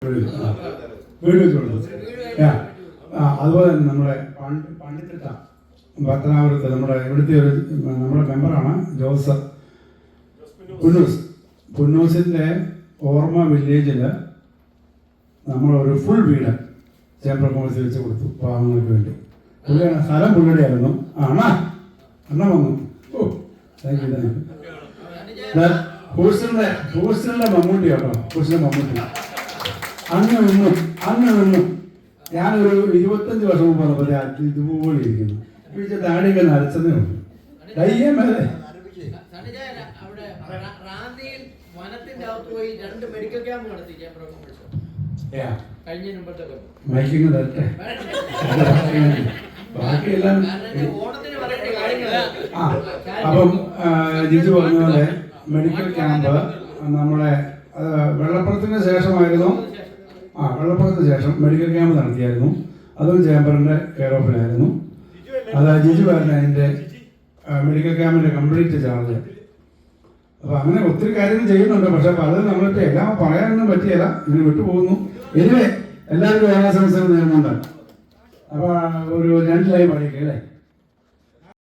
വീട് വെച്ച് കൊടുത്തു. അതുപോലെ തന്നെ നമ്മുടെ പണ്ഡിത്തിട്ട പത്തനാപുരത്ത് നമ്മുടെ ഇവിടുത്തെ ഒരു നമ്മുടെ മെമ്പറാണ് ജോസ് പുന്നൂസിൻ്റെ ഓർമ്മ വില്ലേജിൽ നമ്മളൊരു ഫുൾ വീട് ചേംബർ കോമേഴ്സിൽ വെച്ച് കൊടുത്തു പാവങ്ങൾക്ക് വേണ്ടി. പുള്ളിയാണ് സ്ഥലം പുള്ളിയുടെ ആയിരുന്നു. അണ്ണ വന്നു. ഓ താങ്ക് യു. ഹൂസ്റ്റലിൻ്റെ മമ്മൂട്ടി കേട്ടോ, ഹൂസ്റ്റലിൻ്റെ മമ്മൂട്ടി അങ്ങ് നിന്നു. ഞാനൊരു 25 വർഷം മുമ്പ് വന്നപ്പോൾ ഇതുപോലെ ഇരിക്കുന്നു. പിടിച്ച താടിയൊക്കെ നരച്ചതേ ഉള്ളൂ. കയ്യേ മേലെ മൈക്കിങ് തരട്ടെ. ബാക്കിയെല്ലാം അപ്പം ജിജു പറഞ്ഞ പോലെ മെഡിക്കൽ ക്യാമ്പ് നമ്മളെ വെള്ളപ്പുറത്തിന് ശേഷമായിരുന്നു. വെള്ളപ്പുറത്തിന് ശേഷം മെഡിക്കൽ ക്യാമ്പ് നടത്തിയായിരുന്നു. അതും ചേംബറിൻ്റെ കെയർ ഓഫിലായിരുന്നു. അതായത് ജിജു ആയിരുന്നു അതിൻ്റെ മെഡിക്കൽ ക്യാമ്പിൻ്റെ കംപ്ലീറ്റ് ചാർജ്. അപ്പോൾ അങ്ങനെ ഒത്തിരി കാര്യങ്ങൾ ചെയ്യുന്നുണ്ട്. പക്ഷെ പലതും നമ്മളിപ്പോൾ എല്ലാം പറയാനൊന്നും പറ്റിയല്ല, ഇങ്ങനെ വിട്ടുപോകുന്നു. എനിവേ എല്ലാവർക്കും ആശംസകൾ നേരുന്നുണ്ട്. അപ്പോൾ ഒരു 2 ലൈൻ പഠിക്കുക അല്ലേ.